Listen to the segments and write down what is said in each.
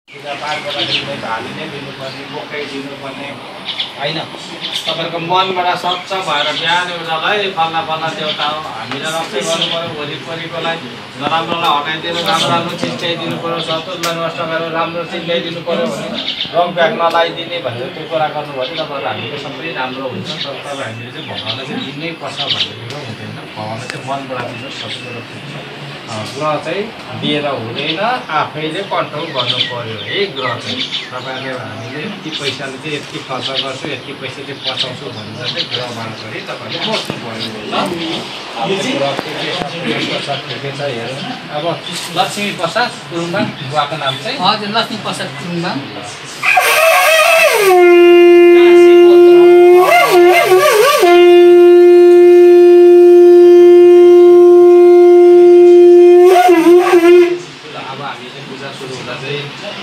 पूजापाठ गर्दाखेरि भाली नै दिनुपर्ने बोकै दिनुपर्ने होइन तपाईँको मनबाट स्वच्छ भएर बिहान एउटालाई फल्ना फल्ना देउता हो हामीले रक्षा गर्नु पऱ्यो वरिपरिकोलाई नराम्रोलाई हटाइदिनु राम्रो राम्रो चिज ल्याइदिनु पऱ्यो शत्रुलाई नष्ट गरेर राम्रो चिज ल्याइदिनु पऱ्यो भने रोग ब्याग नलाइदिने भनेर त्यो कुरा गर्नुभयो तपाईँहरू हामीले सबै राम्रो हुन्छ तर तपाईँ हामीले चाहिँ भगवान्लाई चाहिँ दिनै पर्छ भन्ने कुरो हुँदैन भगवान्लाई चाहिँ मनबाट दिनु सबै कुरो पुग्छ ग्रह चाहिँ दिएर हुँदैन आफैले कन्ट्रोल गर्नु पर्यो है ग्रह चाहिँ तपाईँले हामीले यति पैसाले चाहिँ यति खर्च गर्छु यति पैसा चाहिँ पचाउँछु भनेर चाहिँ ग्रहबाट गरी तपाईँले बस्नु पर्यो छ हेरौँ अब लक्ष्मी प्रसाद गुरुङबाङ बुवाको नाम चाहिँ हजुर लक्ष्मी प्रसाद गुरुङबाङ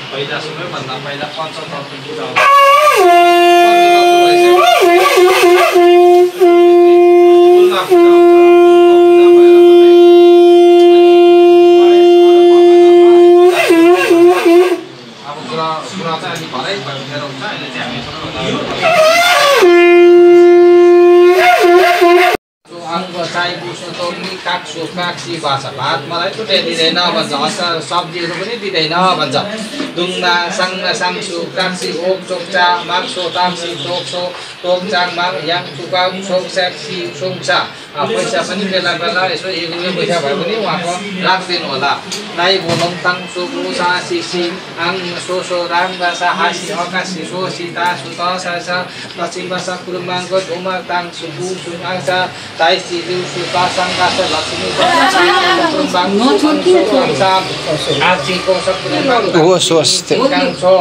पहिला सबैभन्दा पहिला पञ्चतत्व पूजा अब ग्रह चाहिँ अलिक भरै भएर हुन्छ अहिले चाहिँ हामी अंग चाय पुस्नु तोड्ने काक्सो काक्सी भाषा भात मलाई टुटाइदिँदैन भन्छ अचार सब्जीहरू पनि दिँदैन भन्छ डुङ्गा साङ्गा साङ्सु काक्सी ओक चोक्चा माक्सो टाक्सी टोक्सो टोकचाङ माग याङ टुकाउ सोक्स्याक्सी सोङ्सा पैसा पनि बेला बेला यसो एक रुपियाँ पैसा भए पनि उहाँको राखिदिनु होला नाइ भोलङ ताङ सोकु सा सिसी आङ सोसो राङ बासा हासी अकासी सो सीता सुत सासा दक्षिण बासा कुरुम्बाङको धुमा ताङ सुबु सुङाङसा ताइ सिदिउ सुता साङ्गासा Lakshmi कुरुम्बाङ आर्चीको सकुरुम्बाङ काङसो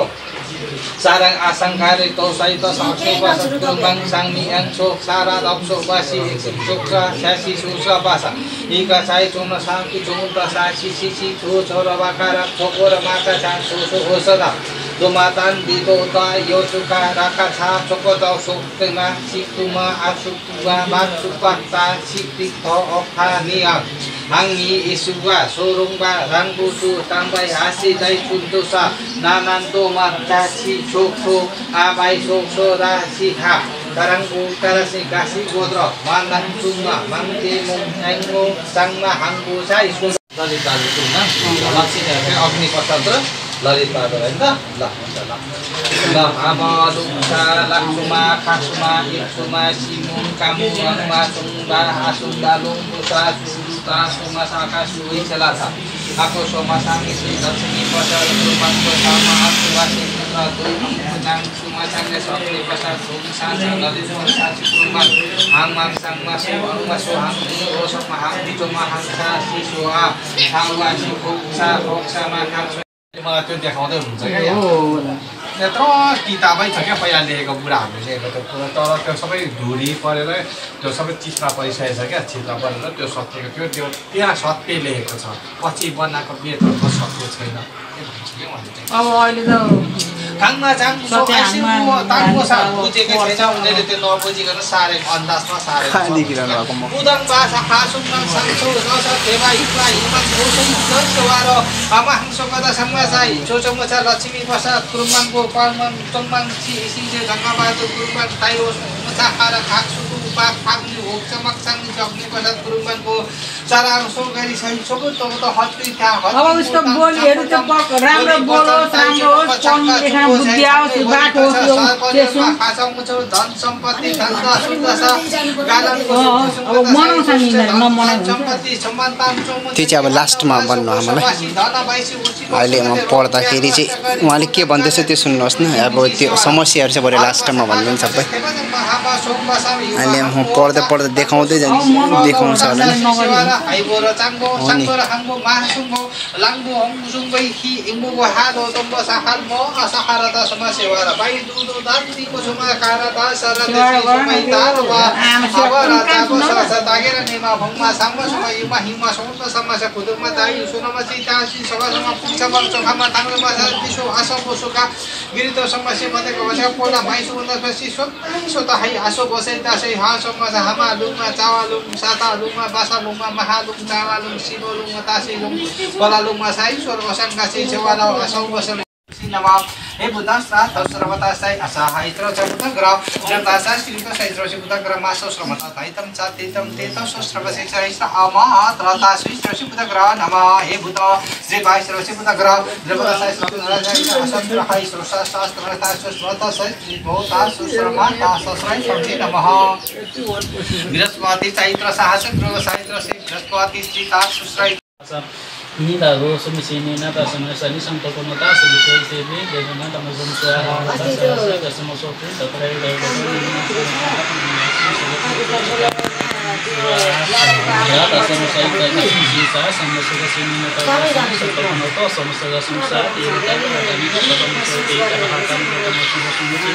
sarang asang kari to sai to sakso basa kumbang sangmi ang sok sara dapso basi suksa sasi susra basa ika sai chona sanki chonta sasi sisi chu chora bakara chokora mata chan susu osada domatan dito ta yo chuka raka cha chokota sokma sikuma asukuma maksupata sikti tho okha niang hangi isuga sorungba rangbutu tambai hasi dai puntusa nananto martachi chokso abai chokso rasi ha karangbu karasi kasi godro manang tunga mangte mong engmo sangma hangbu sai Lalita ना लक्ष्मी अग्नि प्रसाद ललिता होइन ल ल आमा लुक्सा लाक्सुमा खासुमा इक्सुमा सिमुङ कामु रङमा सुङ्गा आसुङ्गा लुङसा सुरुता सोमा साका सुई सेलाथा आको सोमा साङ्गी श्री लक्ष्मी प्रसाद रुपाको सामा आसुवा सिङ्गा दुई नाङ सुमा साङ्गे सक्ने प्रसाद सुङ सासा ललिता सासी कुरुमान हाङमाङ साङमा सुङमा सोहाङ ओ समा हाङ बिचोमा हाङसा सिसुआ सावा सिखोक्सा खोक्सामा खान्छ मलाई त्यो देखाउँदै हुनुहुन्छ क्या यत्रो किताबै छ क्या पहिला लेखेको बुढाहरूले लेखेको त्यो कुरा तर त्यो सबै धुरी परेर त्यो सबै चित्रा परिसकेको छ क्या चित्रा परेर त्यो सत्यको त्यो त्यहाँ सत्य लेखेको छ पछि बनाएको वेदहरूको सत्य छैन अब अहिले त काङमा जाङ ताङको साथ बुझेकै छैन उनीहरूले त्यो नबुझिकन सारे अन्दाजमा सारे उदङ भाषा खासुङमा साङ्सो रस थेवा हिप्ला हिमन ओसुङ दर्शवार आमा हाङसो कदा साङ्मासाई चोचोमचा लक्ष्मी प्रसाद कुरुम्बाङको पालमन चोङमाङ सिसे जङ्गाबहादुर कुरुम्बाङ ताइरो मचा खारा खाक्सुको पाक फाग्ने होक चमक साङ्गी जग्ने प्रसाद कुरुम्बाङको चारा सोगरी सही सबै त हत्ती त्यहाँ अब उसको बोलीहरू त राम्रो बोलोस् राम्रो होस् कोन लेखा बुद्धि आओस् बाटो होस् खासा मुछौ धन सम्पत्ति धन्दा सुदशा गालनको अब मनाउँछ नि नमनाउँछ सम्पत्ति सम्बन्धन त्यो चाहिँ अब लास्टमा भन्नु हामीलाई अहिले म पढ्दाखेरि चाहिँ उहाँले के भन्दैछ त्यो सुन्नुहोस् न अब त्यो समस्याहरू चाहिँ भरे लास्टमा भन्नु नि सबै अहिले म पढ्दा पढ्दा देखाउँदै जान्छु देखाउँछ होला नि हाइबोर चाङबो चाङबो हाङबो मासुङबो लाङबो हङसुङबै हि इङबो हादो तम्बो साखाल म असखारता समस्या र बाइ दुदो दान्तीको सुमा कारता सरते सुमै तारवा अबरा ताको सस तागेर नेमा भङमा साङ्ग सुमा युमा हिमा सौत समस्या खुदुमा दाइ सुनमा चितासी सभासमा पुछ बन्छ खामा ताङमा दिसो आसको सुका गिरितो समस्या बतेको भन्छ पोला माइसु उन्दा पछि सोत हाइ आसो बसै तासै हा समस्या हामा लुङमा चावा लुङ साता लुङमा बासा लुङमा महालुङ चावा लुङ सिनो लुङ तासै लुङ पला लुङमा साइ स्वर वसन गासी छेवाला आसौ बसन नमः हे बुद्धस्ता तस्रवता साई असहायत्र चपुतग्र जतासा श्रीतो सैत्रसि पुतग्र मासो श्रमता ताइतम चातितम तेतो श्रवसे चैसा अमात्रता श्रीश्रसि पुतग्र नमः हे बुद्ध श्री भाइश्रसि पुतग्र जपता साई श्रवता असत्र हाई श्रसा शास्त्रता सुस्मता साई भोता सुश्रमता सस्रै शक्ति नमः बृहस्पति चैत्र साहस ग्रह साइत्रसि बृहस्पति Shrita सुस्रै Nitago sumisinina tasanasani santokonata sabisaysebi jajana tamasam swaha tasasa kasamasoku tatrai daivata ya tasanasayta kasisa samasuka sinina tamasam santokonato samasaga samsa tirita kadani tamasayte karahatan tamasum sumuti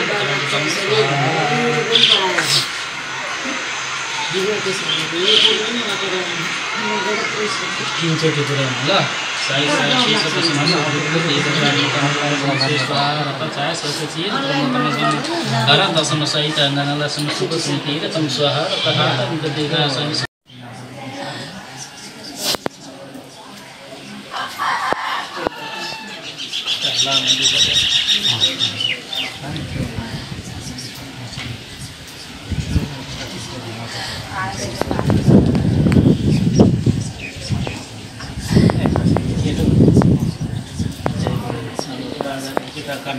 kita akan